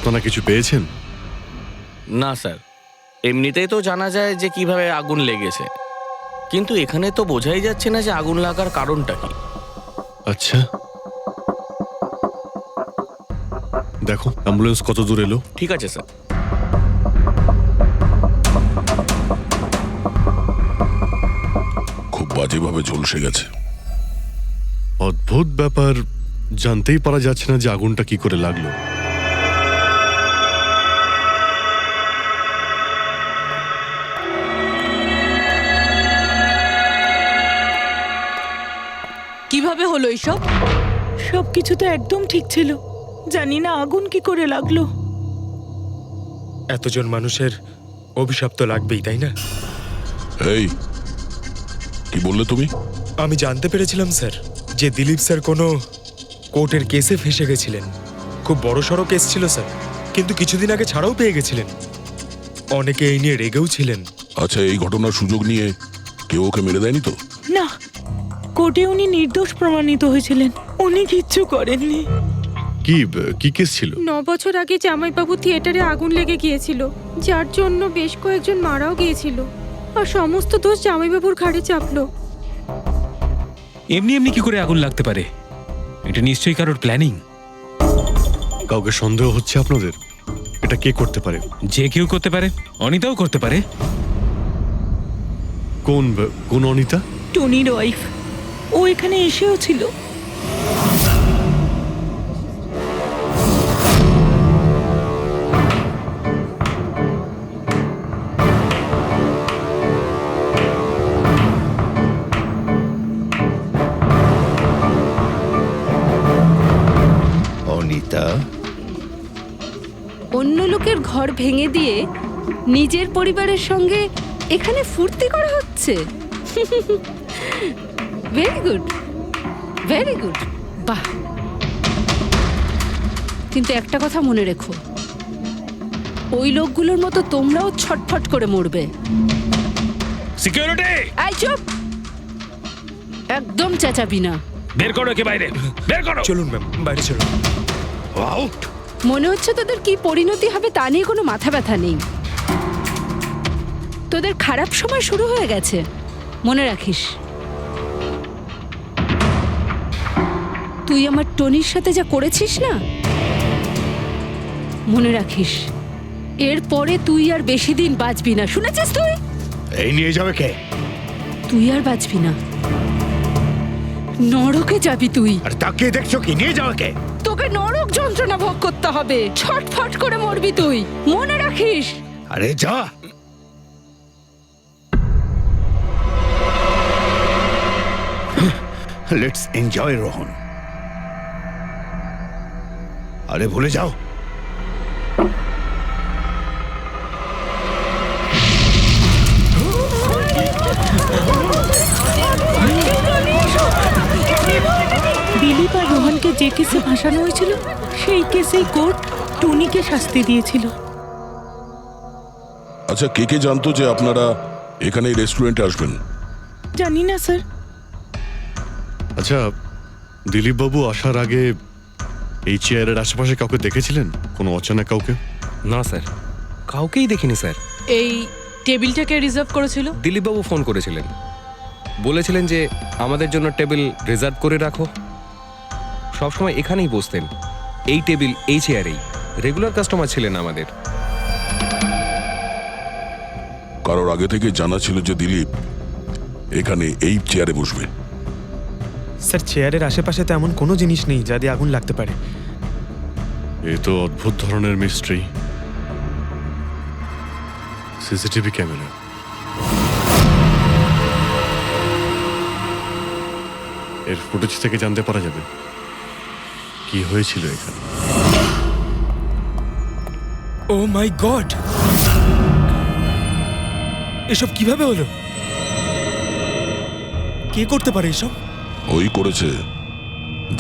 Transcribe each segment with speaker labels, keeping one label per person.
Speaker 1: আপনারা কিছু পেয়েছেন?
Speaker 2: না স্যার, এমনিতেই তো জানা যায় যে কিভাবে আগুন লেগেছে, কিন্তু এখানে তো বোঝাই যাচ্ছে না যে আগুন লাগার কারণটা কি।
Speaker 1: আচ্ছা, দেখো অ্যাম্বুলেন্স কত দূর এলো।
Speaker 2: ঠিক আছে স্যার।
Speaker 3: খুব বাজেভাবে ঝলসে গেছে।
Speaker 1: অদ্ভুত ব্যাপার, জানতেই পারা যাচ্ছে না যে আগুনটা কি করে লাগলো।
Speaker 4: কিভাবে হলো এইসব?
Speaker 5: সবকিছু তো একদম ঠিক ছিল, জানি না আগুন কি করে লাগলো।
Speaker 6: এতজন মানুষের অভিশাপ তো লাগবেই, তাই না?
Speaker 3: এই কি বললে তুমি?
Speaker 6: আমি জানতে পেরেছিলাম স্যার যে দিলীপ স্যার কোনো কোর্টের কেসে ফেঁসে গেছিলেন। খুব বড়সড় কেস ছিল স্যার, কিন্তু কিছুদিন আগে ছাড়াও পেয়ে গেছিলেন। অনেকে এই নিয়ে রেগেও ছিলেন।
Speaker 3: আচ্ছা, এই ঘটনার সুযোগ নিয়ে কেউ ওকে মেরে দেয়নি তো?
Speaker 5: না, কোর্টে উনি নির্দোষ প্রমাণিত হয়েছিলেন, উনি কিচ্ছু করেননি।
Speaker 1: কি কেস ছিল?
Speaker 7: 9 বছর আগে জামাইবাবু থিয়েটারে আগুন লেগে গিয়েছিল, যার জন্য বেশ কয়েকজন মারাও গিয়েছিল, আর সমস্ত দোষ জামাইবাবুর ঘাড়ে চাপলো।
Speaker 8: এমনি এমনি কি করে আগুন লাগতে পারে? এটা নিশ্চয়ই কারোর প্ল্যানিং।
Speaker 1: কাউকে সন্দেহ হচ্ছে আপনাদের? এটা কে করতে পারে?
Speaker 8: যে কেউ করতে পারে, অনিতাও করতে পারে।
Speaker 1: কোন অনিতা?
Speaker 5: টনির ওয়াইফ, ও এখানে এসেও ছিল।
Speaker 9: অনিতা,
Speaker 4: অন্য লোকের ঘর ভেঙে দিয়ে নিজের পরিবারের সঙ্গে এখানে ফুর্তি করা হচ্ছে। ভেরি গুড, ভেরি গুড, বাহ। কিন্তু একটা কথা মনে রেখো, ওই লোকগুলোর মতো তোমরাও ছটফট করে মরবে।
Speaker 8: সিকিউরিটি,
Speaker 4: এই চুপ, একদম চেঁচাবি না।
Speaker 8: বের করো একে বাইরে, বের করো।
Speaker 6: চলুন ম্যাম, বাইরে চলুন।
Speaker 9: আউট।
Speaker 4: মনে হচ্ছে তোদের কি পরিণতি হবে তা নিয়ে কোনো মাথা ব্যথা নেই। তোদের খারাপ সময় শুরু হয়ে গেছে, মনে রাখিস। তুই আমার টনির সাথে যা করেছিস না, মনে রাখিস এরপরে তুই আর বেশি দিন বাঁচবি না, শুনেছিস? তুই
Speaker 9: এই নিয়ে যাবে কে?
Speaker 4: তুই আর বাঁচবি না, নরকে যাবি তুই।
Speaker 9: আর তাকিয়ে দেখছো কি? নিয়ে যাবে কে?
Speaker 4: তোকে নরক যন্ত্রণা ভোগ করতে হবে, ছটফট করে মরবি তুই, মনে রাখিস।
Speaker 9: আরে যা। Let's enjoy Rohan. আরে ভুলে যাও।
Speaker 5: দিলীপ আর রোহনকে যে কেসে ফাঁসানো হয়েছিল, সেই কেসেই কোর্ট টনিকে শাস্তি দিয়েছিল।
Speaker 3: আচ্ছা, কে কে জানতো যে আপনারা এখানে এই রেস্টুরেন্টে আসবেন?
Speaker 5: জানি না স্যার।
Speaker 1: আচ্ছা, দিলীপ বাবু আসার আগে এই চেয়ারের আশেপাশে কাউকে দেখেছিলেন? কোনো অচেনা কাউকে?
Speaker 10: না স্যার, কাউকেই দেখিনি স্যার।
Speaker 4: এই টেবিলটাকে রিজার্ভ করেছিল
Speaker 10: দিলীপবাবু ফোন করেছিলেন, বলেছিলেন যে আমাদের জন্য টেবিল রিজার্ভ করে রাখো। সবসময় এখানেই বসতেন, এই টেবিল এই চেয়ারেই। রেগুলার কাস্টমার ছিলেন আমাদের।
Speaker 3: কারোর আগে থেকে জানা ছিল যে দিলীপ এখানে এই চেয়ারে বসবে?
Speaker 6: স্যার, চেয়ারের আশেপাশে তেমন কোনো জিনিস নেই যা দিয়ে আগুন লাগতে পারে।
Speaker 1: এ তো অদ্ভুত ধরনের মিস্ট্রি। সিসিটিভি ক্যামেরা, এর ফুটেজ থেকে জানতে পারা যাবে কি হয়েছিল এখানে।
Speaker 6: ও মাই গড, এসব কিভাবে হলো? কে করতে পারে এসব?
Speaker 3: ওই করেছে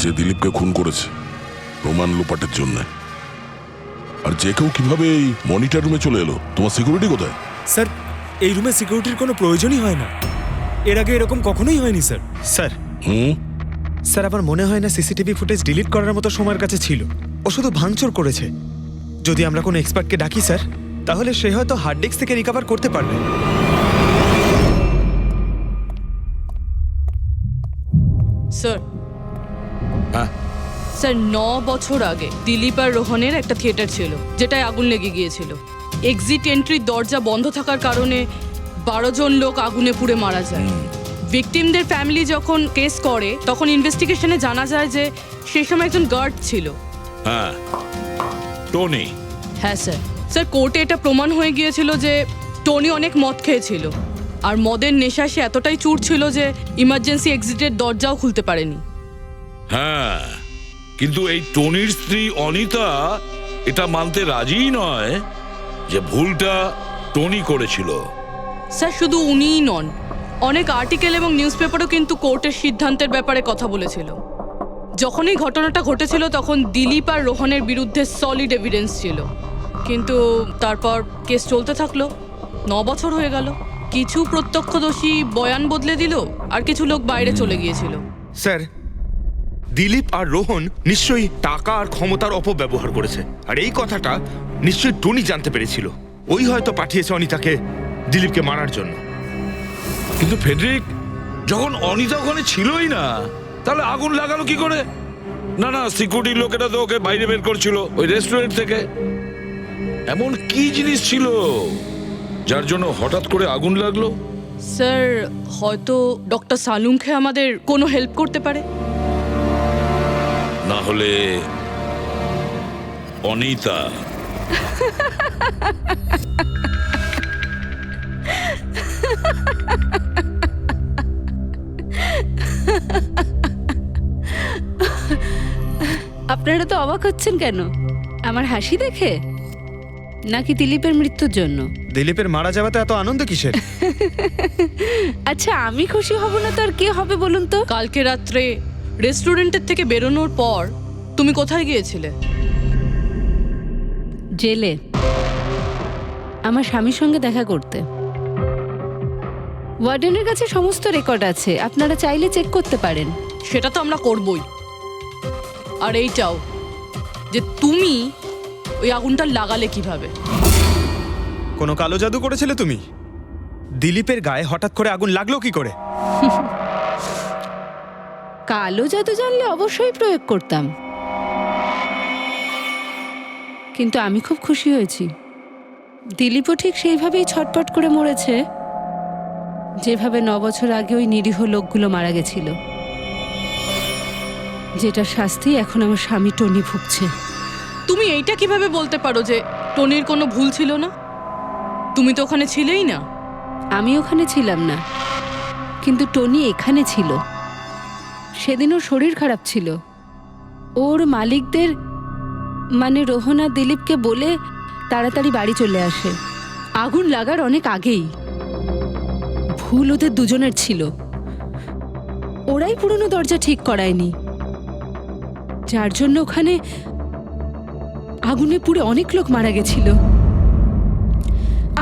Speaker 3: যে দিলীপকে খুন করেছে প্রমাণ লোপাটের জন্য। আর যে কেউ কিভাবে এই মনিটর রুমে চলে এলো? তোমার সিকিউরিটি কোথায়?
Speaker 6: স্যার, এই রুমে সিকিউরিটির কোনো প্রয়োজনই হয় না। এর আগে এরকম কখনোই হয়নি স্যার। স্যার স্যার আমার মনে হয় না সিসিটিভি ফুটেজ ডিলিট করার মতো সময়ের কাছে ছিল। ও শুধু ভাঙচুর করেছে, যদি আমরা কোনো এক্সপার্টকে ডাকি স্যার, তাহলে সে হয়তো হার্ড ডিস্ক থেকে রিকভার করতে পারবে।
Speaker 11: স্যার
Speaker 9: হ্যাঁ?
Speaker 11: স্যার 9 বছর আগে দিলীপ আর রোহনের একটা থিয়েটার ছিল যেটায় আগুন লেগে গিয়েছিল। এক্সিট এন্ট্রির দরজা বন্ধ থাকার কারণে 12 জন লোক আগুনে পুড়ে মারা যায়। ভিকটিমদের ফ্যামিলি যখন কেস করে তখন ইনভেস্টিগেশনে জানা যায় যে সেই সময় একজন গার্ড ছিল।
Speaker 9: হ্যাঁ, টনি।
Speaker 11: হ্যাঁ স্যার। স্যার কোর্টে এটা প্রমাণ হয়ে গিয়েছিল যে টনি অনেক মদ খেয়েছিল আর মদের নেশা সে এতটাই চুর ছিল যে ইমার্জেন্সি এক্সিটের দরজাও খুলতে পারেনি।
Speaker 12: হ্যাঁ, কিন্তু এই টনির স্ত্রী অনিতা এটা মানতে রাজিই নয় যে ভুলটা টনি করেছিল।
Speaker 11: স্যার শুধু উনিই নন, অনেক আর্টিকেল এবং নিউজ পেপারও কিন্তু কোর্টের সিদ্ধান্তের ব্যাপারে কথা বলেছিল। যখন এই ঘটনাটা ঘটেছিল তখন দিলীপ আর রোহনের বিরুদ্ধে সলিড এভিডেন্স ছিল, কিন্তু তারপর কেস চলতে থাকলো। 9 বছর হয়ে গেল। কিছু প্রত্যক্ষদর্শী বয়ান বদলে দিল আর কিছু লোক বাইরে চলে গিয়েছিল।
Speaker 13: স্যার, দিলীপ আর রোহন নিশ্চয়ই টাকা আর ক্ষমতার অপব্যবহার করেছে, আর এই কথাটা নিশ্চয়ই টনি জানতে পেরেছিল। ওই হয়তো পাঠিয়েছে অনিতাকে দিলীপকে মারার জন্য।
Speaker 12: কিন্তু ফেডরিক, যখন অনিতা ওখানে ছিলই না, তাহলে আগুন লাগালো কি করে? না না, সিকিউরিটির লোকেরা তো ওকে বাইরে বের করছিল ওই রেস্টুরেন্ট থেকে। এমন কি জিনিস ছিল যার জন্য হঠাৎ করে আগুন লাগলো?
Speaker 11: স্যার হয়তো ডক্টর সালুংখে আমাদের কোনো হেল্প করতে পারে।
Speaker 12: না হলে অনিতা।
Speaker 4: আপনারা তো অবাক হচ্ছেন কেন? আমার হাসি দেখে নাকি দিলীপের মৃত্যুর জন্য?
Speaker 6: দিলীপের মারা যাওয়াতে এত আনন্দ কিসের?
Speaker 4: আচ্ছা, আমি খুশি হব না তো আর কে হবে বলুন তো?
Speaker 11: কালকে রাত্রে রেস্টুরেন্টের থেকে বেরোনোর পর তুমি কোথায় গিয়েছিলে?
Speaker 4: জেলে আমার স্বামীর সঙ্গে দেখা করতে। ওয়ার্ডেনের কাছে সমস্ত রেকর্ড আছে, আপনারা চাইলে চেক করতে পারেন।
Speaker 11: সেটা তো আমরা করবই। আর এইটাও যে তুমি ওই আগুনটা লাগালে কিভাবে?
Speaker 6: কোনো কালো জাদু করেছিলে তুমি? দিলীপের গায়ে হঠাৎ করে আগুন লাগলো কি করে?
Speaker 4: কালো জাদু জানলে অবশ্যই প্রয়োগ করতাম, কিন্তু আমি খুব খুশি হয়েছি। দিলীপও ঠিক সেইভাবেই ছটপট করে মরেছে যেভাবে 9 বছর আগে ওই নিরীহ লোকগুলো মারা গেছিল, যেটা শাস্তি এখন আমার স্বামী টনি ভুগছে।
Speaker 11: তুমি এইটা কিভাবে বলতে পারো যে টনির কোনো ভুল ছিল না? তুমি তো ওখানে ছিলেই না।
Speaker 4: আমি ওখানে ছিলাম না, কিন্তু টনি এখানে ছিল। সেদিন ওর শরীর খারাপ ছিল। ওর মালিকদের মানে রোহন আর দিলীপকে বলে তাড়াতাড়ি বাড়ি চলে আসে আগুন লাগার অনেক আগেই। ভুল ওদের দুজনের ছিল। ওরাই পুরনো দরজা ঠিক করায়নি, যার জন্য ওখানে আগুনে পুড়ে অনেক লোক মারা গেছিল।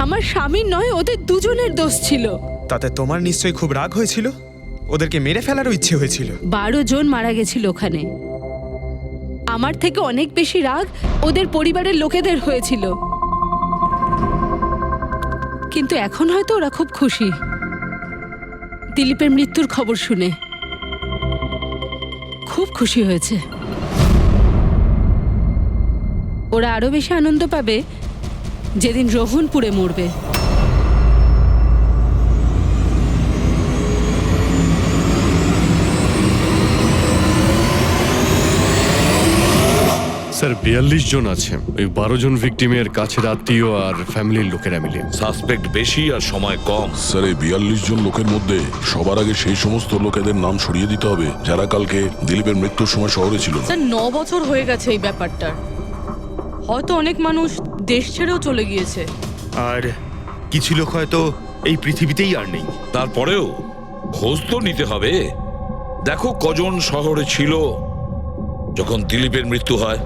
Speaker 4: আমার স্বামীর নয়, ওদের দুজনের দোষ ছিল।
Speaker 6: তাতে তোমার নিশ্চয়ই খুব রাগ হয়েছিল, ওদেরকে মেরে ফেলারও ইচ্ছে হয়েছিল।
Speaker 4: 12 জন মারা গেছিল ওখানে। আমার থেকে অনেক বেশি রাগ ওদের পরিবারের লোকেদের হয়েছিল, কিন্তু এখন হয়তো ওরা খুব খুশি দিলীপের মৃত্যুর খবর শুনে। খুব খুশি হয়েছে। ওরা আরো বেশি আনন্দ পাবে যেদিন রোহন পুড়ে মরবে।
Speaker 1: স্যার 42 জন আছে, ওই 12 জন ভিকটিমের কাছের আত্মীয় আর ফ্যামিলির লোকেরা মিলে।
Speaker 12: সাসপেক্ট বেশি আর সময় কম।
Speaker 3: স্যার, এই 42 জন লোকের মধ্যে সবার আগে সেই সমস্ত লোকেদের নাম সরিয়ে দিতে হবে যারা কালকে দিলীপের মৃত্যুর সময় শহরে ছিল না।
Speaker 11: স্যার 9 বছর হয়ে গেছে এই ব্যাপারটার। হয়তো অনেক মানুষ দেশ ছেড়েও চলে গিয়েছে,
Speaker 13: আর কিছু লোক হয়তো এই পৃথিবীতেই আর নেই।
Speaker 12: তারপরেও খোঁজ তো নিতে হবে। দেখো কজন শহরে ছিল যখন দিলীপের মৃত্যু হয়।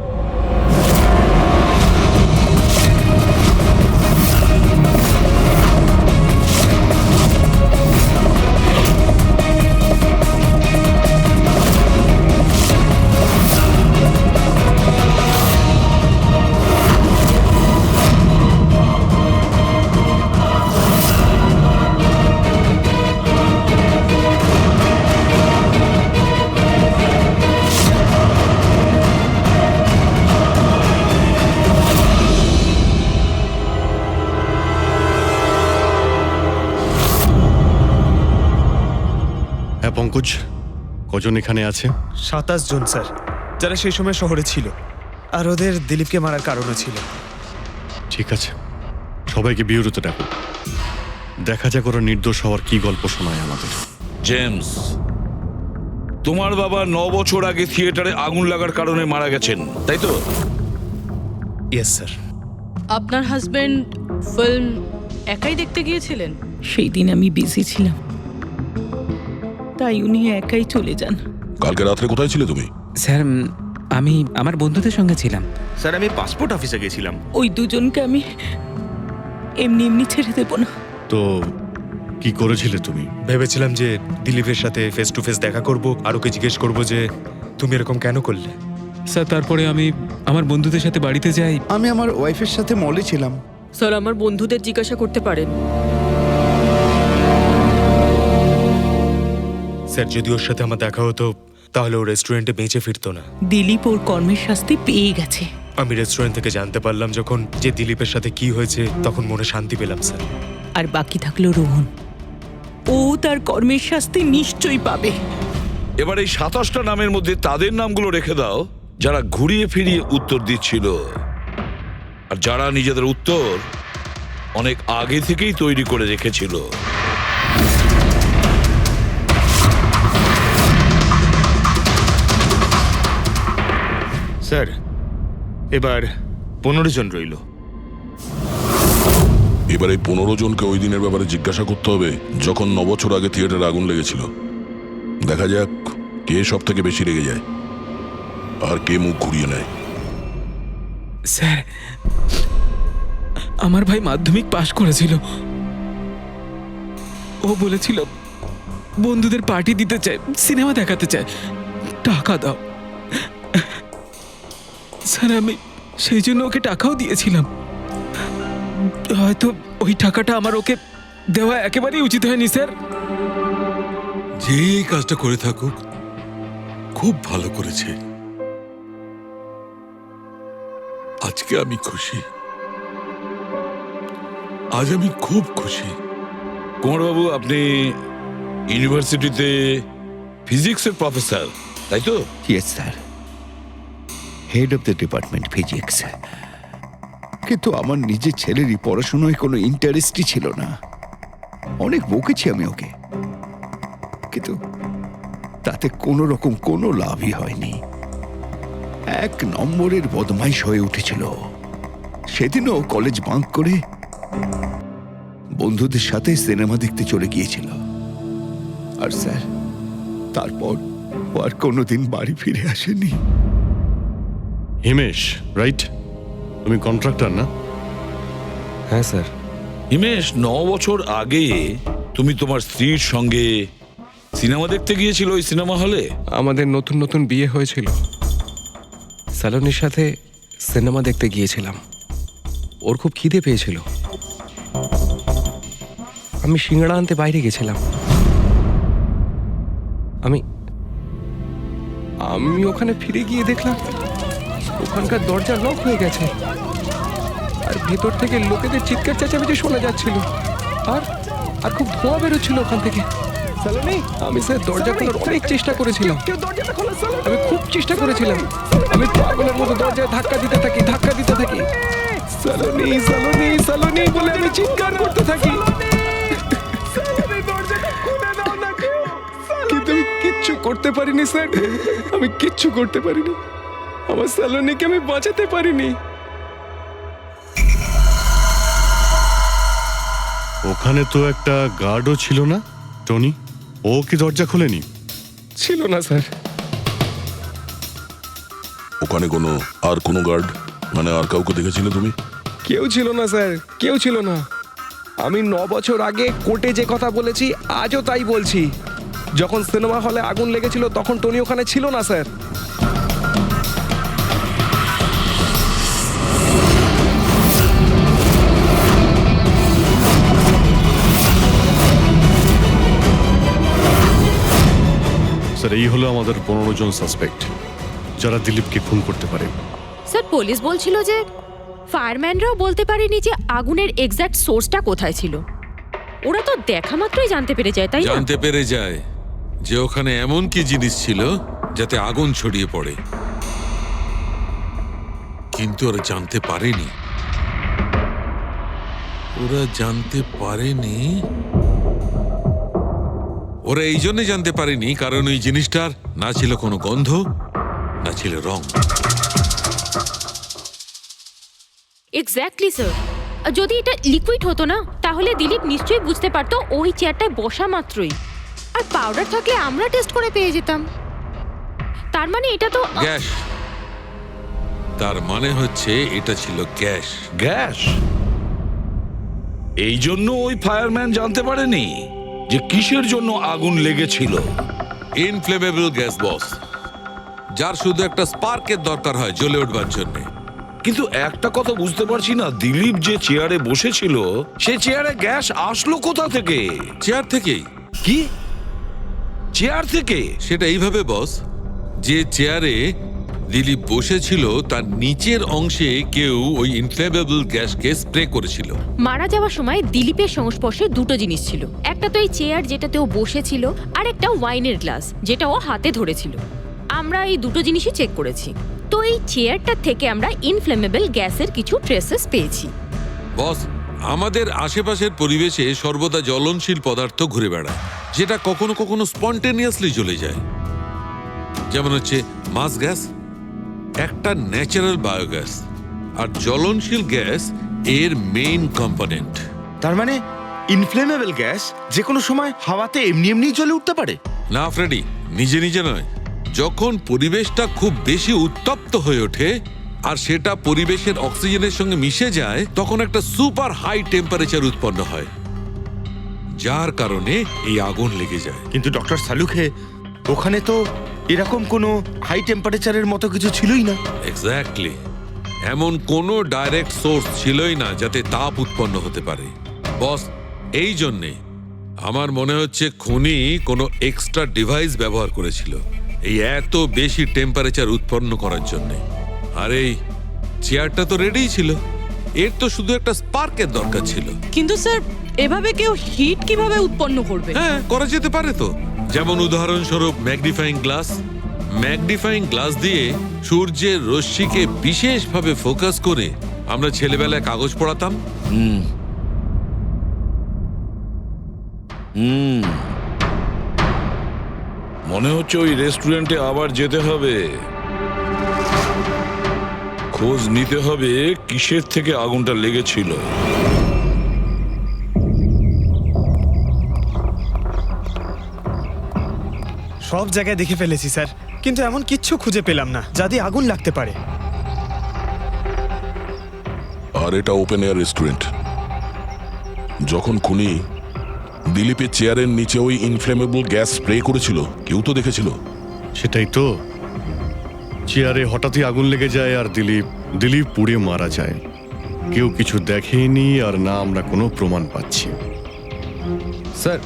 Speaker 1: পঙ্কজ, কজন এখানে আছে?
Speaker 6: 27 জন স্যার, যারা সেই সময় শহরে ছিল, আর ওদের দিলীপকে মারার কারণও ছিল।
Speaker 1: ঠিক আছে, সবাইকে বিউরোতে ডাকো। দেখা যাক ওরা নির্দোষ হওয়ার কি গল্প শোনায় আমাদের।
Speaker 12: জেমস, তোমার বাবা 9 বছর আগে থিয়েটারে আগুন লাগার কারণে মারা গেছেন, তাই তো?
Speaker 6: Yes sir.
Speaker 11: আপনার হাজবেন্ড ফিল্ম একাই দেখতে গিয়েছিলেন?
Speaker 5: সেই দিন আমি বিজি ছিলাম, তাই উনি একাই চলে যান।
Speaker 3: কালকে রাত্রে কোথায় ছিলে তুমি?
Speaker 8: স্যার আমি আমার বন্ধুদের সঙ্গে ছিলাম।
Speaker 13: স্যার আমি পাসপোর্ট অফিসে গেছিলাম।
Speaker 5: ওই দুজনকে আমি এমনি এমনি ছেড়ে দেব না।
Speaker 1: তো কি করেছিলে তুমি?
Speaker 6: ভেবেছিলাম যে দিলীপের সাথে ফেস টু ফেস দেখা করব, আর ওকে জিজ্ঞেস করব যে তুমি এরকম কেন করলে।
Speaker 8: স্যার তারপরে আমি আমার বন্ধুদের সাথে বাড়িতে যাই।
Speaker 14: আমি আমার ওয়াইফের সাথে মলে ছিলাম।
Speaker 7: স্যার আমার বন্ধুদের জিজ্ঞাসা করতে পারেন।
Speaker 6: স্যার যদি ওর সাথে আমার দেখা হতো তাহলে ও রেস্টুরেন্টে বেঁচে ফিরতো না।
Speaker 5: দিলীপ ওর কর্মের শাস্তি পেয়ে গেছে।
Speaker 6: আমি রেস্টুরেন্ট থেকে জানতে পারলাম যখন যে দিলীপের সাথে কি হয়েছে, তখন মনে শান্তি পেলাম স্যার।
Speaker 5: আর বাকি থাকলো রোহন, ও তার কর্মের শাস্তি নিশ্চয়ই পাবে।
Speaker 12: এবার এই 27টা নামের মধ্যে তাদের নামগুলো রেখে দাও যারা ঘুরিয়ে ফিরিয়ে উত্তর দিচ্ছিল, আর যারা নিজেদের উত্তর অনেক আগে থেকেই তৈরি করে রেখেছিল।
Speaker 13: স্যার এবার 15 জন রইল।
Speaker 3: এবার এই 15 জনকে ওই দিনের ব্যাপারে জিজ্ঞাসা করতে হবে যখন 9 বছর আগে থিয়েটারে আগুন লেগেছিল। দেখা যাক কে সব থেকে বেশি রেগে যায় আর কে মুখ ঘুরিয়ে নেয়।
Speaker 8: স্যার আমার ভাই মাধ্যমিক পাশ করেছিল। ও বলেছিল বন্ধুদের পার্টি দিতে চায়, সিনেমা দেখাতে চায়, টাকা দাও। স্যার আমি সেই জন্য ওকে টাকাও দিয়েছিলাম। হয়তো ওই টাকাটা আমার ওকে দেওয়া একেবারেই উচিত হয়নি স্যার।
Speaker 9: যে এই কাজটা করে থাকুক খুব ভালো করেছে। আজকে আমি খুশি, আজ আমি খুব খুশি।
Speaker 12: কুমারবাবু, আপনি ইউনিভার্সিটিতে ফিজিক্সের প্রফেসর, তাই তো?
Speaker 14: Yes sir, head of the department physics. কিন্তু আমার নিজের ছেলেরই পড়াশোনায় কোনো ইন্টারেস্টই ছিল না। অনেক বকেছি আমি ওকে, কিন্তু তাতে কোনো রকম কোনো লাভই হয়নি। 1 নম্বরের বদমাইশ হয়ে উঠেছিল। সেদিনও কলেজ বাঙ্ক করে বন্ধুদের সাথে সিনেমা দেখতে চলে গিয়েছিল। আর স্যার তারপর ও আর কোনোদিন বাড়ি ফিরে আসেনি।
Speaker 1: হিমেশ, রাইট? তুমি কন্ট্রাক্টর না?
Speaker 10: হ্যাঁ স্যার।
Speaker 12: হিমেশ, 9 বছর আগে তুমি তোমার স্ত্রীর সঙ্গে সিনেমা দেখতে গিয়েছিল ওই সিনেমা হলে?
Speaker 10: আমাদের নতুন নতুন বিয়ে হয়েছিল, স্যালোনির সাথে সিনেমা দেখতে গিয়েছিলাম। ওর খুব খিদে পেয়েছিল, আমি সিঙ্গাড়া আনতে বাইরে গেছিলাম। আমি আমি ওখানে ফিরে গিয়ে দেখলাম ওখানকার দরজা লক হয়ে গেছে, আর ভেতর থেকে লোকেদের চিৎকার চেঁচামেচি শোনা যাচ্ছিল, আর আর খুব ধোঁয়া বেরোচ্ছিল ওখান থেকে। সালোনি, আমি স্যার দরজা খোলার অনেক চেষ্টা করেছিলাম, আমি খুব চেষ্টা করেছিলাম। আমি পাগলের মতো দরজায় ধাক্কা দিতে থাকি। সালোনি সালোনি সালোনি বলে আমি চিৎকার করতে থাকি, কিন্তু আমি কিচ্ছু করতে পারিনি স্যার। আমি কিচ্ছু করতে পারিনি, আমার সালোনিকে আমি বাঁচাতে পারিনি।
Speaker 1: ওখানে তো একটা গার্ডও ছিল না, টনি? ও কি দরজা খোলেনি?
Speaker 10: ছিল না স্যার।
Speaker 3: ওখানে কোনো গার্ড মানে আর কাউকে দেখেছিলে তুমি?
Speaker 10: কেউ ছিল না স্যার, কেউ ছিল না। আমি 9 বছর আগে কোর্টে যে কথা বলেছি আজও তাই বলছি। যখন সিনেমা হলে আগুন লেগেছিল তখন টনি ওখানে ছিল না স্যার।
Speaker 1: স্যার এই হলো আমাদের 15 জন সাসপেক্ট যারা দিলীপকে খুন করতে পারে।
Speaker 7: স্যার পুলিশ বলছিল যে ফায়ারম্যানরাও বলতে পারেনি যে আগুনের এক্স্যাক্ট সোর্সটা কোথায় ছিল। ওরা তো দেখা মাত্রই জানতে পেরে যায়, তাই না?
Speaker 9: জানতে পেরে যায়, যে ওখানে এমন কি জিনিস ছিল যাতে আগুন ছড়িয়ে পড়ে, কিন্তু ওরা জানতে পারেনি। ওরা এই জন্য জানতে পারেনি কারণ ওই জিনিসটার না ছিল কোনো গন্ধ, না ছিল রং।
Speaker 7: Exactly sir. যদি এটা লিকুইড হতো না তাহলে দিলীপ নিশ্চয়ই বুঝতে পারতো ওই চেয়ারটায় বসা মাত্রই। আর পাউডার থাকলে আমরা টেস্ট করে পেয়ে যেতাম। তার মানে এটা তো
Speaker 9: গ্যাস। তার মানে হচ্ছে এটা ছিল গ্যাস।
Speaker 12: গ্যাস? এই জন্য ওই ফায়ারম্যান জানতে পারেনি যে কিসের জন্য আগুন লেগেছিল।
Speaker 9: ইনফ্লেমেবল গ্যাস বস, যার শুধু একটা স্পার্কের দরকার হয় জ্বলে উঠবার জন্য।
Speaker 12: কিন্তু একটা কথা বুঝতে পারছি না, দিলীপ যে চেয়ারে বসেছিল সেই চেয়ারে গ্যাস আসলো কোথা থেকে?
Speaker 9: চেয়ার থেকেই।
Speaker 12: কি চেয়ার থেকে?
Speaker 9: সেটা এইভাবে বস, যে চেয়ারে দিলীপ বসেছিল তার নিচের অংশে কেউ ওই ইনফ্লেমেবল গ্যাসকে স্প্রে করেছিল।
Speaker 7: মারা যাওয়ার সময় দিলীপের সংস্পর্শে দুটো জিনিস ছিল। একটা তো এই চেয়ার যেটাতে ও বসেছিল, আর একটা ওয়াইনের গ্লাস যেটা ও হাতে ধরেছিল। আমরা এই দুটো জিনিসই চেক করেছি। তো এই চেয়ারটা থেকে আমরা ইনফ্লেমেবল গ্যাসের কিছু ট্রেসেস পেয়েছি।
Speaker 9: বস, আমাদের আশেপাশের পরিবেশে সর্বদা জ্বলনশীল পদার্থ ঘুরে বেড়ায়, যেটা কখনো কখনো স্পন্টেনিয়াসলি জ্বলে যায়। যেমন হচ্ছে মাস গ্যাস, একটা ন্যাচারাল বায়োগ্যাস, আর জ্বলনশীল গ্যাস এর মেইন কম্পোনেন্ট।
Speaker 13: তার মানে ইনফ্লেমেবল গ্যাস যে কোনো সময় হাওয়াতে এমনি এমনি জ্বলে উঠতে পারে?
Speaker 9: না ফ্রেডি, নিজে নিজে নয়। যখন পরিবেশটা খুব বেশি উত্তপ্ত হয়ে ওঠে আর সেটা পরিবেশের অক্সিজেনের সঙ্গে মিশে যায়, তখন একটা সুপার হাই টেম্পারেচার উৎপন্ন হয়, যার কারণে এই আগুন লেগে যায়।
Speaker 13: কিন্তু ডক্টর সালুখে, ওখানে তো এরকম কোনো হাই টেম্পারেচারের মতো কিছু ছিলই না।
Speaker 9: এক্স্যাক্টলি, এমন কোনো ডাইরেক্ট সোর্স ছিলই না যাতে তাপ উৎপন্ন হতে পারে। বস, এই জন্যে আমার মনে হচ্ছে খুনি কোনো এক্সট্রা ডিভাইস ব্যবহার করেছিল এই এত বেশি টেম্পারেচার উৎপন্ন করার জন্য। আর এই চেয়ারটা তো রেডিই ছিল, এর তো শুধু একটা স্পার্কের দরকার ছিল।
Speaker 11: কিন্তু স্যার, এভাবে কেউ হিট কিভাবে উৎপন্ন করবে?
Speaker 9: হ্যাঁ, করা যেতে পারে তো। যেমন উদাহরণস্বরূপ ম্যাগনিফাইং গ্লাস। ম্যাগনিফাইং গ্লাস দিয়ে সূর্যের রশ্মিকে বিশেষভাবে ফোকাস করে আমরা ছেলেবেলায় কাগজ পড়াতাম।
Speaker 12: মনে হচ্ছে ওই রেস্টুরেন্টে আবার যেতে হবে, খোঁজ নিতে হবে কিসের থেকে আগুনটা লেগেছিল।
Speaker 6: সব জায়গায় দেখে ফেলেছি স্যার, কিন্তু এমন কিচ্ছু খুঁজে পেলাম না যাতে আগুন লাগতে পারে।
Speaker 3: আর এটা ওপেন এয়ার রেস্টুরেন্ট। যখন খুনি দিলীপের চেয়ারের নিচে ওই ইনফ্লেমেবল গ্যাস স্প্রে করেছিল, কেউ তো দেখেছিল।
Speaker 1: সেটাই তো, চেয়ারে হঠাৎই আগুন লেগে যায় আর দিলীপ পুড়ে মারা যায়। কেউ কিছু দেখেনি, আর না আমরা কোনো প্রমাণ পাচ্ছি।
Speaker 10: স্যার,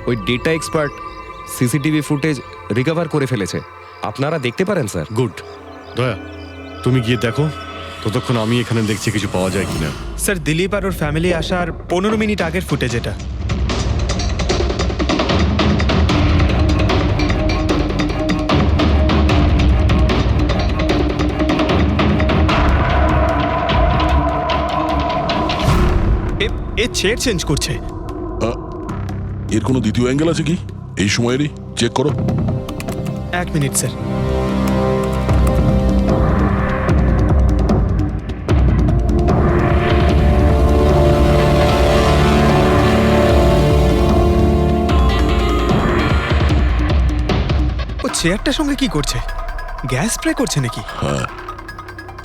Speaker 10: ওই data expert CCTV footage recover করে ফেলেছে, আপনারা দেখতে পারেন স্যার।
Speaker 1: গুড। দয়া, তুমি গিয়ে দেখো, ততক্ষণ আমি এখানে দেখছি কিছু পাওয়া যায় কিনা।
Speaker 6: স্যার, দিলীপ আর ওর ফ্যামিলি আসার 15 মিনিট আগের ফুটেজ এটা। এ চেয়ার চেঞ্জ করছে।
Speaker 3: এর কোনো দ্বিতীয় অ্যাঙ্গেল আছে কি এই সময়েরই? চেক করো।
Speaker 6: 1 মিনিট স্যার। ও চেয়ারটার সঙ্গে কি করছে? গ্যাস স্প্রে করছে নাকি?
Speaker 3: হ্যাঁ,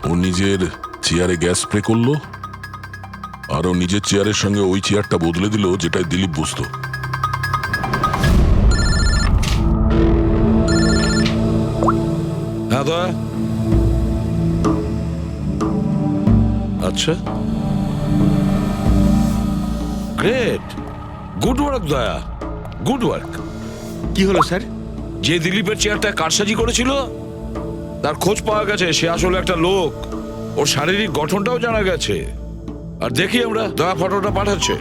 Speaker 3: ও নিজের চেয়ারে গ্যাস স্প্রে করলো, আর ও নিজের চেয়ারের সঙ্গে ওই চেয়ারটা বদলে দিল যেটায় দিলীপ বসতো।
Speaker 12: হ্যাঁ দয়া। আচ্ছা, গ্রেট, গুড ওয়ার্ক দয়া, গুড ওয়ার্ক।
Speaker 13: কি হলো স্যার?
Speaker 12: যে দিলীপের চেয়ারটা কারসাজি করেছিল তার খোঁজ পাওয়া গেছে। সে আসলে একটা লোক, ওর শারীরিক গঠনটাও জানা গেছে। আর দেখি আমরা, দয়া ফটোটা পাঠাচ্ছে।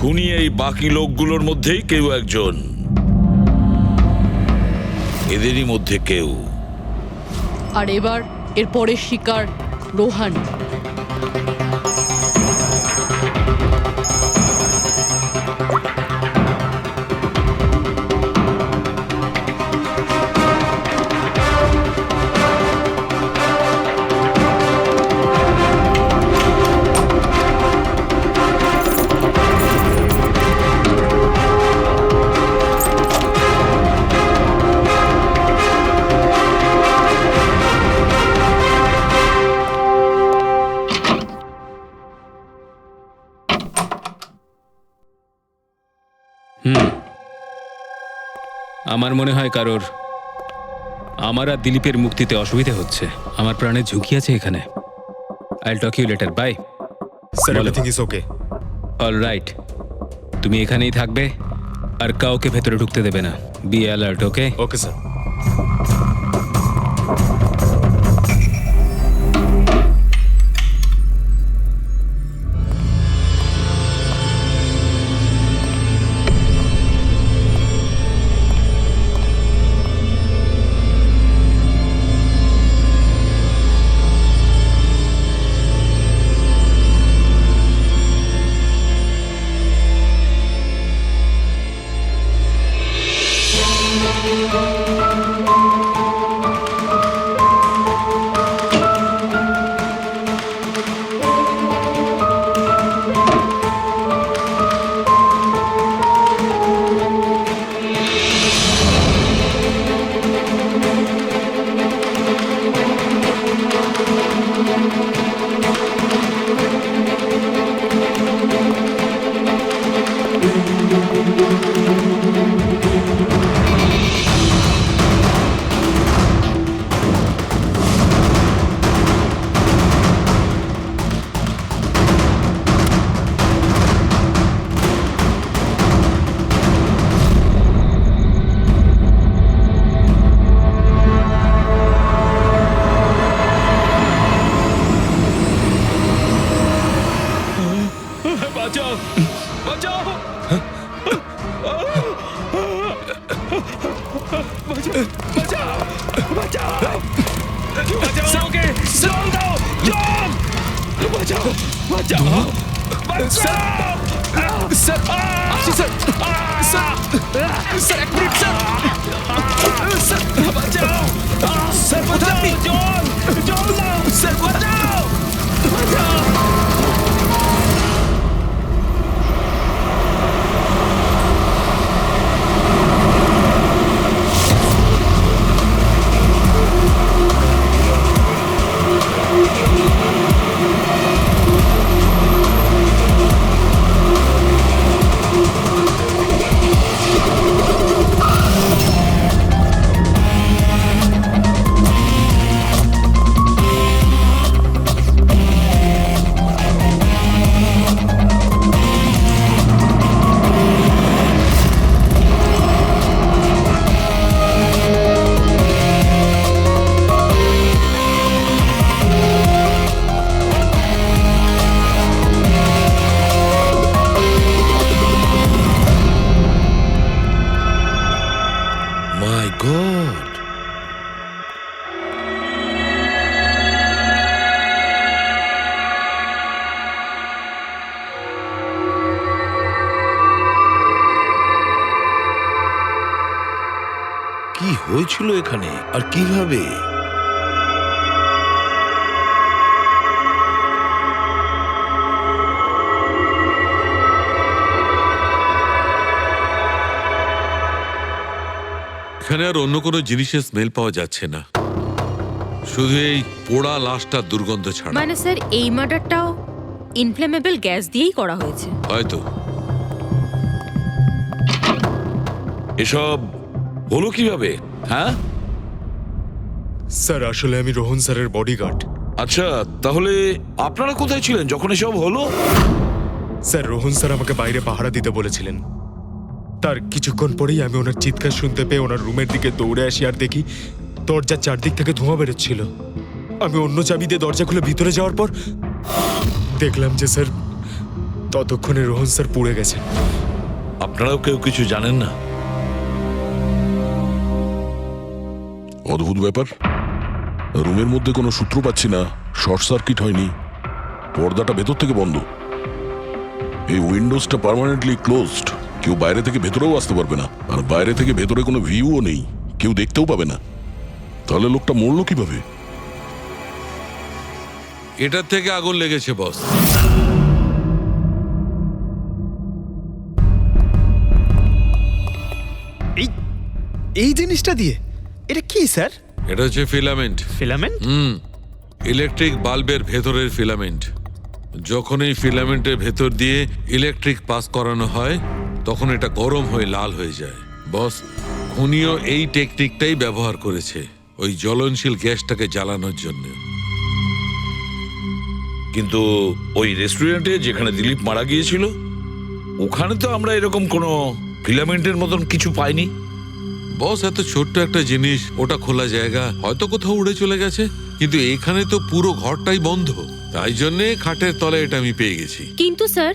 Speaker 12: খুনি এই বাকি লোকগুলোর মধ্যেই কেউ একজন, এদেরই মধ্যে কেউ।
Speaker 11: আর এবার এর পরের শিকার রোহান।
Speaker 8: আমার মনে হয় কারোর আমার আর দিলীপের মুক্তিতে অসুবিধা হচ্ছে। আমার প্রাণের ঝুঁকি আছে এখানে। I'll talk you later, bye.
Speaker 6: Sir, everything is okay.
Speaker 8: All right, তুমি এখানেই থাকবে আর কাউকে ভেতরে ঢুকতে দেবে না। Be alert, okay?
Speaker 6: Okay sir.
Speaker 12: My God, কি হয়েছিল এখানে আর কিভাবে?
Speaker 9: এখানে আর অন্য কোনো জিনিসের স্মেল পাওয়া যাচ্ছে না, শুধু এই পোড়া লাশটার দুর্গন্ধ ছাড়া।
Speaker 7: মানে স্যার, এই মার্ডারটাও ইনফ্লেমেবল গ্যাস দিয়েই করা হয়েছে
Speaker 9: হয়তো।
Speaker 12: এসব হলো কিভাবে? হ্যাঁ
Speaker 6: স্যার, আসলে আমি রোহন স্যারের বডিগার্ড।
Speaker 12: আচ্ছা, তাহলে আপনারা কোথায় ছিলেন যখন এসব হলো?
Speaker 6: স্যার, রোহন স্যার আমাকে বাইরে পাহারা দিতে বলেছিলেন। তার কিছুক্ষণ পরেই আমি ওনার চিৎকার শুনতে পেয়ে ওনার রুমের দিকে দৌড়ে আসি আর দেখি দরজার চারদিক থেকে ধোঁয়া বেরোচ্ছিল। আমি অন্য চাবি দিয়ে দরজা খুলে ভিতরে যাওয়ার পর দেখলাম যে স্যার ততক্ষণে রোহন স্যার পুড়ে গেছেন।
Speaker 12: আপনারাও কেউ কিছু জানেন না?
Speaker 3: অদ্ভুত ব্যাপার, রুমের মধ্যে কোনো সূত্র পাচ্ছি না, শর্ট সার্কিট হয়নি, পর্দাটা ভেতর থেকে বন্ধ, এই উইন্ডোজটা পার্মানেন্টলি ক্লোজড, কেউ বাইরে থেকে ভেতরেও আসতে পারবে না, আর বাইরে থেকে ভেতরে কোনো ভিউও নেই, কেউ দেখতেও পাবে না। তাহলে লোকটা মরলো কিভাবে?
Speaker 9: এটার থেকে আগুন লেগেছে বস।
Speaker 10: এই জিনিসটা দিয়ে এটা কি স্যার?
Speaker 9: এটা হচ্ছে ফিলামেন্ট।
Speaker 10: ফিলামেন্ট?
Speaker 9: ইলেকট্রিক বাল্বের ভেতরের ফিলামেন্ট। যখন এই ফিলামেন্টের ভেতর দিয়ে ইলেকট্রিক পাস করানো হয় তখন এটা গরম হয়ে লাল হয়ে যায়। বস, খুনিও এই টেকনিকটাই ব্যবহার করেছে ওই জ্বলনশীল গ্যাসটাকে জ্বালানোর জন্য।
Speaker 12: কিন্তু ওই রেস্টুরেন্টে যেখানে দিলীপ মারা গিয়েছিল ওখানে তো আমরা এরকম কোনো ফিলামেন্টের মতন কিছু পাইনি।
Speaker 9: বস, এত ছোট্ট একটা জিনিস, ওটা খোলা জায়গা, হয়তো কোথাও উড়ে চলে গেছে, কিন্তু এখানে তো পুরো ঘরটাই বন্ধ, তাই জন্যে খাটের তলায় এটা আমি পেয়ে গেছি।
Speaker 7: কিন্তু স্যার,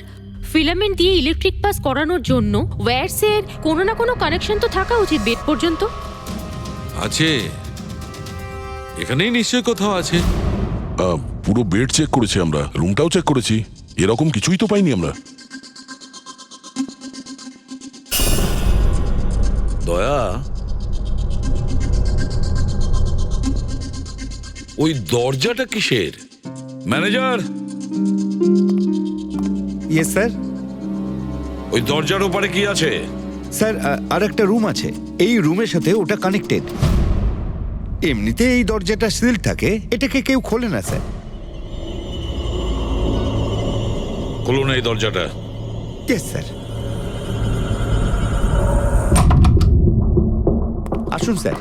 Speaker 7: ফিলামেন্ট দিয়ে ইলেকট্রিক পাস করানোর জন্য ওয়্যারসের কোনো না কোনো কানেকশন তো থাকা উচিত বেড পর্যন্ত।
Speaker 9: আছে, এখানেই নিশ্চয় কোথাও আছে।
Speaker 3: পুরো বেড চেক করেছি আমরা, রুমটাও চেক করেছি, এরকম কিছুই তো পাইনি আমরা।
Speaker 12: দয়া, ওই দরজাটা কিসের? Manager,
Speaker 14: yes sir.
Speaker 12: ওই দরজার ওপারে কি আছে?
Speaker 14: স্যার, আর একটা রুম আছে, এই রুমের সাথে ওটা কানেক্টেড। এমনিতে এই দরজাটা সিল থাকে, এটাকে কেউ খোলে না স্যার।
Speaker 12: খুলুন এই দরজাটা।
Speaker 14: Yes sir. আসুন স্যার।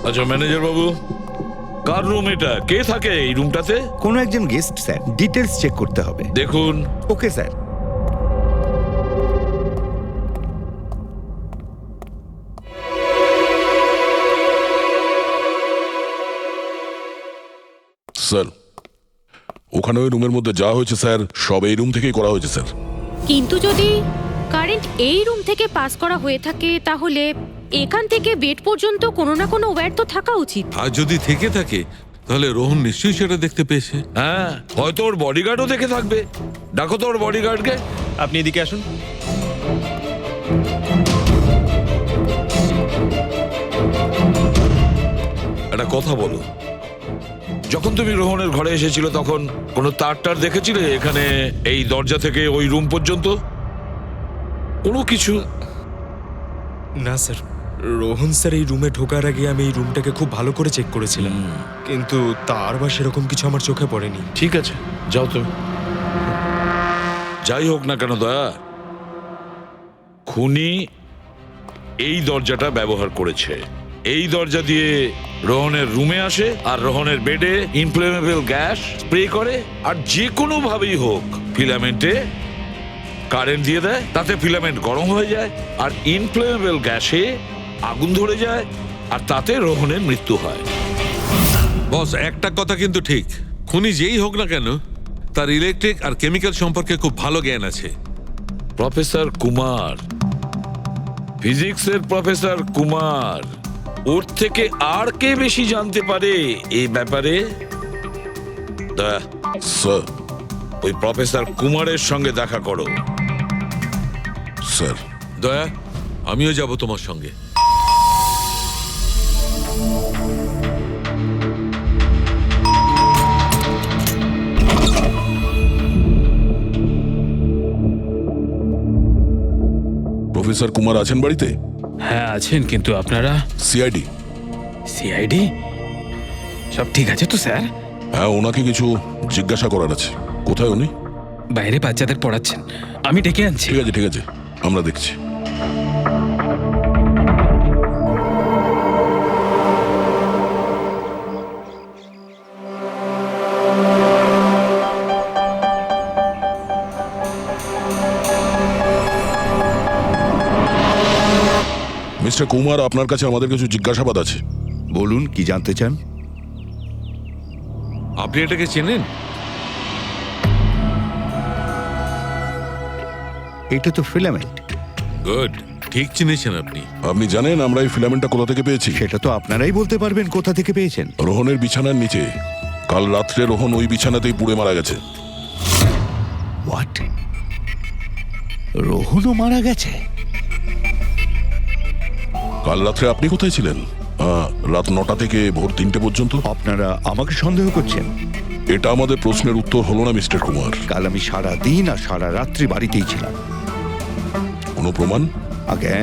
Speaker 12: আচ্ছা ম্যানেজার বাবু, কার রুম এটা? কে থাকে এই রুমটাতে?
Speaker 14: কোনো একজন গেস্ট স্যার, ডিটেলস চেক করতে হবে।
Speaker 12: দেখুন।
Speaker 14: Okay sir.
Speaker 3: স্যার, ওখানে ওই রুমের মধ্যে যা হয়েছে স্যার, সব এই রুম থেকেই করা হয়েছে স্যার।
Speaker 7: কিন্তু যদি কারেন্ট এই রুম থেকে পাস করা হয়ে থাকে তাহলে এখান থেকে বেড পর্যন্ত কোনো না কোনো ওয়্যার তো থাকা উচিত।
Speaker 9: আর যদি থেকে থাকে তাহলে রোহন নিশ্চয়ই সেটা দেখতে পেয়েছে।
Speaker 12: হ্যাঁ, হয়তো ওর বডিগার্ডও দেখে থাকবে। ডাকো তো ওর বডিগার্ডকে।
Speaker 6: আপনি এদিকে আসুন।
Speaker 12: একটা কথা বলো, যখন তুমি রোহনের ঘরে এসেছিল তখন কোনো তার দেখেছিলে এখানে এই দরজা থেকে ওই রুম পর্যন্ত? কোনো কিছু?
Speaker 6: না স্যার, রোহন স্যার এই রুমে ঢোকার আগে আমি এই রুমটাকে খুব ভালো করে চেক করেছিলাম, কিন্তু তার বা সেরকম কিছু আমার চোখে পড়েনি।
Speaker 12: ঠিক আছে, যাও তুমি। যাই হোক না কেন দয়া, খুনি এই দরজাটা ব্যবহার করেছে। এই দরজা দিয়ে রোহনের রুমে আসে আর রোহনের বেডে ইনফ্লেমেবল গ্যাস স্প্রে করে, আর যে কোনো ভাবেই হোক ফিলামেন্টে কারেন্ট দিয়ে দেয়, তাতে ফিলামেন্ট গরম হয়ে যায় আর ইনফ্লেমেবল গ্যাসে আগুন ধরে যায়, আর তাতে রোহনের মৃত্যু হয়।
Speaker 9: বস, একটা কথা কিন্তু ঠিক, খুনি যেই হোক না কেন তার ইলেকট্রিক আর কেমিক্যাল সম্পর্কে খুব ভালো জ্ঞান আছে।
Speaker 12: প্রফেসর কুমার, ফিজিক্সের প্রফেসর কুমার, ওর থেকে আর কে বেশি জানতে পারে এই ব্যাপারে?
Speaker 3: স্যার,
Speaker 12: ওই প্রফেসর কুমারের সঙ্গে দেখা করো।
Speaker 3: স্যার।
Speaker 9: দয়া, আমিও যাব তোমার সঙ্গে।
Speaker 3: প্রফেসর কুমার আছেন বাড়িতে?
Speaker 8: হ্যাঁ আছেন, কিন্তু আপনারা?
Speaker 3: সিআইডি।
Speaker 8: সিআইডি? সব ঠিক আছে তো স্যার?
Speaker 3: হ্যাঁ, ওনাকে কিছু জিজ্ঞাসা করার আছে। কোথায় উনি?
Speaker 8: বাইরে বাচ্চাদের পড়াচ্ছেন, আমি ডেকে আনছি।
Speaker 3: ঠিক আছে, ঠিক আছে, আমরা দেখছি। মিস্টার কুমার, আপনার কাছে আমাদের কিছু জিজ্ঞাসাবাদ আছে।
Speaker 14: বলুন, কি জানতে চান?
Speaker 9: আপনি এটাকে চেনেন?
Speaker 14: এটা তো ফিলামেন্ট।
Speaker 9: গুড, ঠিক চিনেছেন আপনি।
Speaker 3: আপনি জানেন আমরা এই ফিলামেন্টটা কোথা থেকে পেয়েছি?
Speaker 14: সেটা তো আপনারাই বলতে পারবেন কোথা থেকে পেয়েছেন।
Speaker 3: রোহনের বিছানার নিচে। কাল রাত্রে রোহন ওই বিছানাতেই পুড়ে মারা গেছে।
Speaker 14: হোয়াট? রোহনও মারা গেছে?
Speaker 3: কাল রাত্রে আপনি কোথায় ছিলেন? রাত 9টা থেকে ভোর 3টে পর্যন্ত।
Speaker 14: আপনারা আমাকে সন্দেহ করছেন?
Speaker 3: এটা আমাদের প্রশ্নের উত্তর হলো না মিস্টার কুমার।
Speaker 14: কাল আমি সারা দিন আর সারা রাত্রি বাড়িতেই ছিলাম।
Speaker 3: কোনো প্রমাণ?
Speaker 14: আগে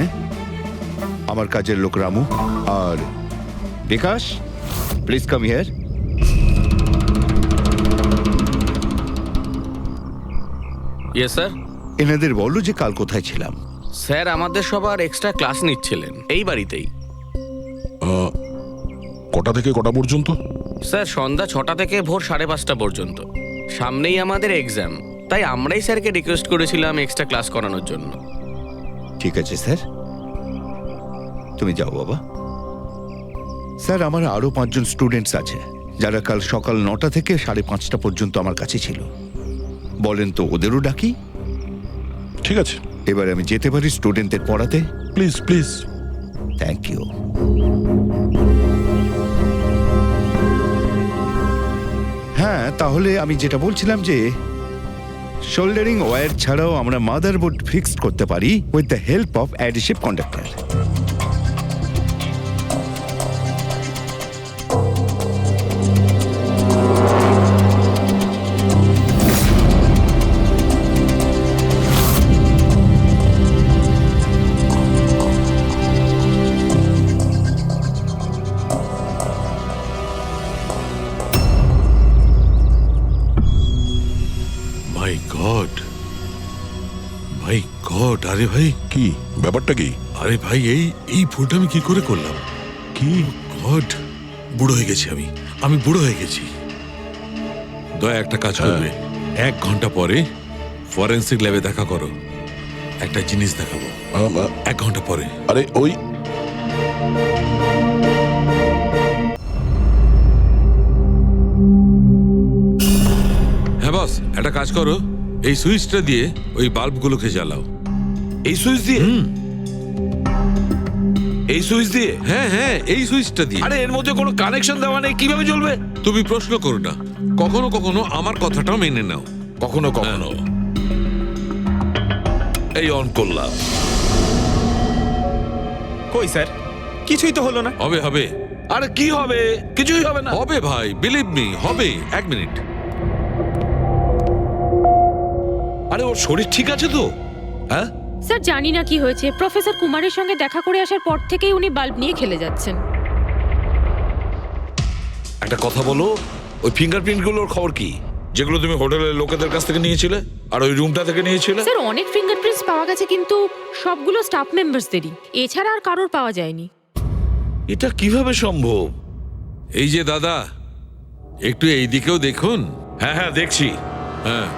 Speaker 14: আমার কাজের লোক রামু আর Bikash, please come here.
Speaker 2: Yes sir.
Speaker 14: এনাদের বলো যে কাল কোথায় ছিলাম।
Speaker 2: স্যার আমাদের সবার এক্সট্রা ক্লাস নিচ্ছিলেন এই বাড়িতেই।
Speaker 3: কটা থেকে কটা পর্যন্ত?
Speaker 2: স্যার সন্ধ্যা 6টা থেকে ভোর 5:30 পর্যন্ত। সামনেই আমাদের এক্সাম, তাই আমরাই স্যারকে রিকোয়েস্ট করেছিলাম এক্সট্রা ক্লাস করানোর জন্য।
Speaker 14: ঠিক আছে স্যার, তুমি যাও বাবা। স্যার, আমার আরো 5 জন স্টুডেন্টস আছে যারা কাল সকাল 9টা থেকে 5:30 পর্যন্ত আমার কাছে ছিল। বলেন তো ওদেরও ডাকি?
Speaker 3: ঠিক আছে,
Speaker 14: এবার আমি যেতে পারি স্টুডেন্টদের পড়াতে?
Speaker 3: Please please.
Speaker 14: Thank you. হ্যাঁ, তাহলে আমি যেটা বলছিলাম যে শোল্ডারিং ওয়্যার ছাড়াও আমরা মাদারবোর্ড ফিক্সড করতে পারি with the help of adhesive conductor.
Speaker 9: My god, my god! আরে ভাই,
Speaker 3: কি ব্যাপারটা? কি?
Speaker 9: আরে ভাই, এই ভুলটা আমি কি করে করলাম?
Speaker 3: কি
Speaker 9: গড, বুড়ো হয়ে গেছি আমি বুড়ো হয়ে গেছি। দয়া একটা কাজ করবে, 1 ঘন্টা পরে ফরেন্সিক ল্যাবে দেখা করো। একটা জিনিস দেখাবো। 1 ঘন্টা পরে।
Speaker 3: আরে ওই
Speaker 9: হ্যাঁ বস, একটা কাজ করো, এই সুইচটা দিয়ে ওই বাল্বগুলোকে জ্বালাও।
Speaker 12: এই সুইচ দিয়ে? এই সুইচ দিয়ে?
Speaker 9: হ্যাঁ হ্যাঁ, এই সুইচটা দিয়ে।
Speaker 12: আরে এর মধ্যে কোনো কানেকশন দেওয়া নেই, কিভাবে জ্বলবে?
Speaker 9: তুমি প্রশ্ন করো না, কখনো কখনো আমার কথাটাও মেনে নাও।
Speaker 12: কখনো কখনো। এই অন করলাম।
Speaker 10: কই স্যার, কিছুই তো হলো না।
Speaker 9: হবে হবে।
Speaker 12: আরে কি হবে? কিছুই হবে না।
Speaker 9: হবে ভাই, বিলিভ মি, হবে। 1 মিনিট।
Speaker 12: আরে ওর শরীর ঠিক আছে তো? হ্যাঁ
Speaker 7: স্যার জানি না কি হয়েছে, প্রফেসর কুমারের সঙ্গে দেখা করে আসার পর থেকেই উনি বাল্ব নিয়ে খেলে যাচ্ছেন।
Speaker 12: একটা কথা বলো, ওই ফিঙ্গারপ্রিন্ট গুলোর খবর কি, যেগুলো তুমি হোটেলের লোকেদের কাছ থেকে নিয়েছিলে আর ওই রুমটা থেকে নিয়েছিলে?
Speaker 7: স্যার অনেক ফিঙ্গারপ্রিন্টস পাওয়া গেছে, কিন্তু সবগুলো স্টাফ মেম্বারসদেরই, এছাড়া আর কারোর পাওয়া যায়নি।
Speaker 12: এটা কিভাবে সম্ভব?
Speaker 9: এই যে দাদা, একটু এই দিকেও দেখুন।
Speaker 12: হ্যাঁ হ্যাঁ দেখছি।
Speaker 9: হ্যাঁ,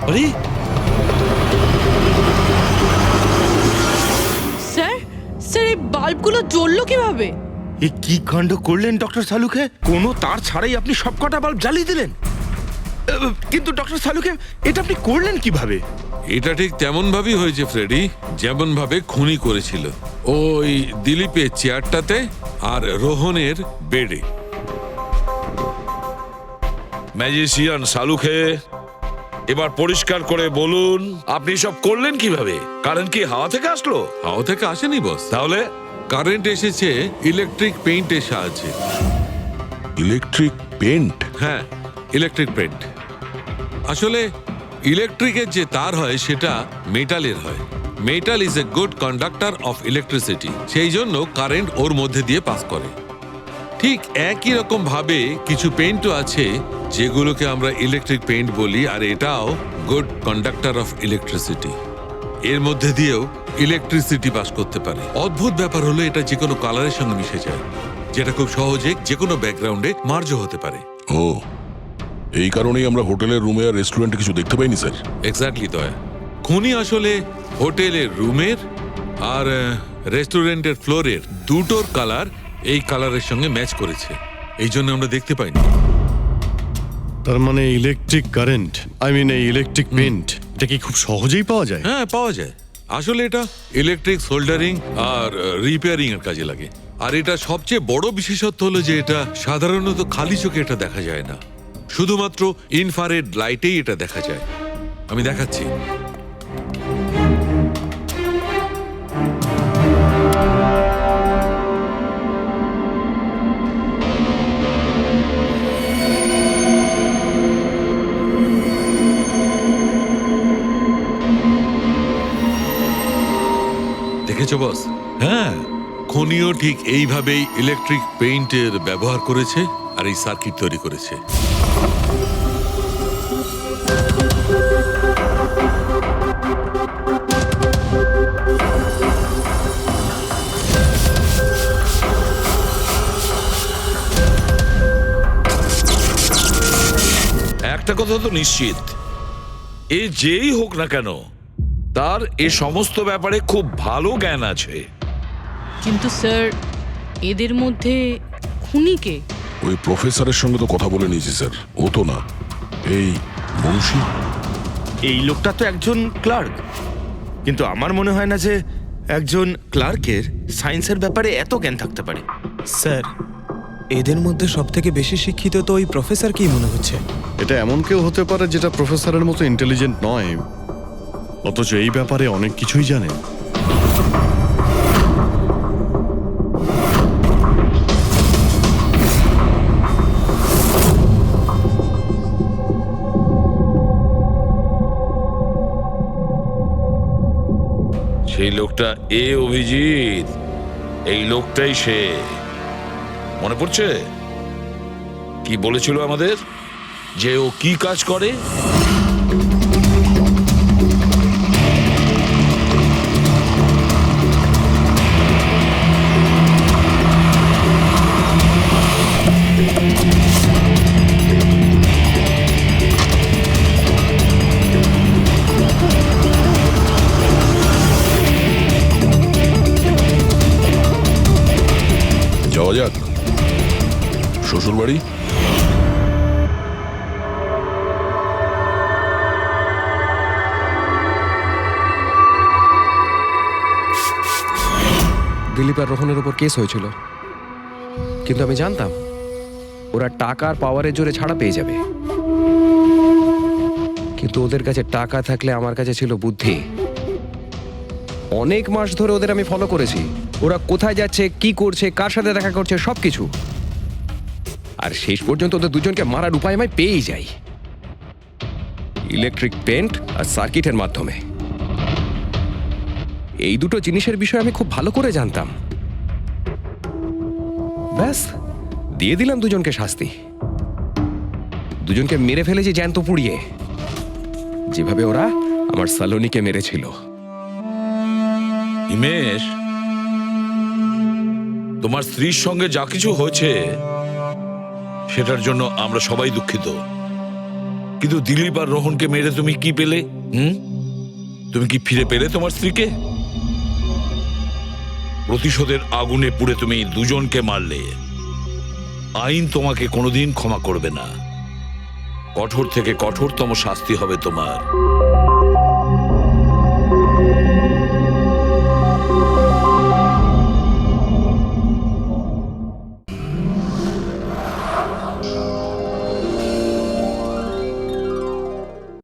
Speaker 12: আরে
Speaker 11: স্যার, স্যার এই বাল্বগুলো জ্বললো কিভাবে?
Speaker 13: এ কি কাণ্ড করলেন ডক্টর সালুকে? কোনো তার ছাড়াই আপনি সবকটা বাল্ব জ্বালিয়ে দিলেন। কিন্তু ডক্টর সালুকে, এটা আপনি করলেন কিভাবে?
Speaker 9: এটা ঠিক তেমন ভাবেই হয়েছে ফ্রেডি, যেমন ভাবে খুনি করেছিল। ওই দিলীপের চেয়ারটাতে আর রোহনের বেডে।
Speaker 12: ম্যাজিশিয়ান সালুকে, এবার পরিষ্কার করে বলুন আপনি সব করলেন কিভাবে? কারেন্ট কি হাওয়া থেকে আসলো?
Speaker 9: হাওয়া থেকে আসেনি বস,
Speaker 12: তাহলে?
Speaker 9: কারেন্ট এসেছে ইলেকট্রিক পেইন্টের সাহায্যে।
Speaker 3: Electric paint?
Speaker 9: হ্যাঁ, ইলেকট্রিক পেইন্ট। আসলে ইলেকট্রিকের যে তার হয় সেটা মেটালের হয়। Metal is a good conductor of electricity, সেই জন্য কারেন্ট ওর মধ্যে দিয়ে পাস করে। ঠিক একই রকম ভাবে কিছু পেইন্টও আছে যেগুলোকে আমরা ইলেকট্রিক পেইন্ট বলি, আর এটাও গুড কন্ডাক্টর অফ ইলেকট্রিসিটি। এর মধ্যে দিয়েও ইলেকট্রিসিটি পাস করতে পারে। অদ্ভুত ব্যাপার হলো এটা যে কোনো কালারের সঙ্গে মিশে যায়, যেটা খুব সহজে যে কোনো ব্যাকগ্রাউন্ডে মার্জ হতে পারে।
Speaker 3: ও, এই কারণেই আমরা হোটেলের রুমে আর রেস্টুরেন্টে কিছু দেখতে পাইনি স্যার।
Speaker 9: এক্স্যাক্টলি দয়া। খুনি আসলে হোটেলের রুমের আর রেস্টুরেন্টের ফ্লোরের দুটোর কালার এই কালারের সঙ্গে ম্যাচ করেছে, এই জন্য আমরা দেখতে পাইনি।
Speaker 1: তার মানে ইলেকট্রিক কারেন্ট, এই ইলেকট্রিক পেন্ট, এটা কি খুব সহজেই পাওয়া যায়?
Speaker 9: হ্যাঁ, পাওয়া যায়। আসলে এটা ইলেকট্রিক সোল্ডারিং আর রিপেয়ারিং এর কাজে লাগে। আর এটা সবচেয়ে বড় বিশেষত্ব হলো যে এটা সাধারণত খালি চোখে এটা দেখা যায় না, শুধুমাত্র ইনফ্রারেড লাইটেই এটা দেখা যায়। আমি দেখাচ্ছি। দেখেছো বস? হ্যাঁ, খনিও ঠিক এইভাবেই ইলেকট্রিক পেইন্টের ব্যবহার করেছে আর এই সার্কিট তৈরি করেছে।
Speaker 12: একটা কথা তো নিশ্চিত, এ যেই হোক না কেন তার এ সমস্ত ব্যাপারে খুব ভালো জ্ঞান আছে।
Speaker 11: কিন্তু স্যার, এদের মধ্যে খুনিকে
Speaker 3: ওই প্রফেসরের সঙ্গে তো কথা বলে নিয়েছি স্যার, ও তো না, এই মুন্সি।
Speaker 13: এই লোকটা তো একজন ক্লার্ক, কিন্তু আমার মনে হয় না যে একজন ক্লার্কের সায়েন্সের ব্যাপারে এত জ্ঞান থাকতে পারে।
Speaker 6: স্যার, এদের মধ্যে সব থেকে বেশি শিক্ষিত তো ওই প্রফেসর কি মনে হচ্ছে?
Speaker 1: এটা এমন কেউ হতে পারে যেটা প্রফেসরের মতো ইন্টেলিজেন্ট নয়, অথচ এই ব্যাপারে অনেক কিছুই জানে।
Speaker 12: সেই লোকটা অভিজিৎ, এই লোকটাই সে। মনে পড়ছে কি বলেছিল আমাদের, যে ও কি কাজ করে?
Speaker 3: যাওয়া যাক শ্বশুর বাড়ি।
Speaker 10: দিলীপ আর রোহনের উপর কেস হয়েছিল, কিন্তু আমি জানতাম ওরা টাকার পাওয়ারের জোরে ছাড়া পেয়ে যাবে। কিন্তু ওদের কাছে টাকা থাকলে আমার কাছে ছিল বুদ্ধি। অনেক মাস ধরে ওদের আমি ফলো করেছি, ওরা কোথায় যাচ্ছে, কি করছে, কার সাথে দেখা করছে, সবকিছু। আর শেষ পর্যন্ত ওদের দুজনকে মারার উপায় আমি পেয়েই যাই, ইলেকট্রিক পেন্ট আর সার্কিটের মাধ্যমে। এই দুটো জিনিসের বিষয়ে আমি খুব ভালো করে জানতাম। ব্যাস, দিয়ে দিলাম দুজনকে শাস্তি। দুজনকে মেরে ফেলেছি জ্যান্ত পুড়িয়ে, যেভাবে ওরা আমার সালোনিকে মেরেছিল।
Speaker 12: হিমেশ, তোমার স্ত্রীর সঙ্গে যা কিছু হয়েছে সেটার জন্য আমরা সবাই দুঃখিত, কিন্তু দিলীপ আর রোহনকে মেরে তুমি কি পেলে? তুমি কি ফিরে পেলে তোমার স্ত্রীকে? প্রতিশোধের আগুনে পুড়ে তুমি দুজনকে মারলে। আইন তোমাকে কোনোদিন ক্ষমা করবে না, কঠোর থেকে কঠোরতম শাস্তি হবে তোমার।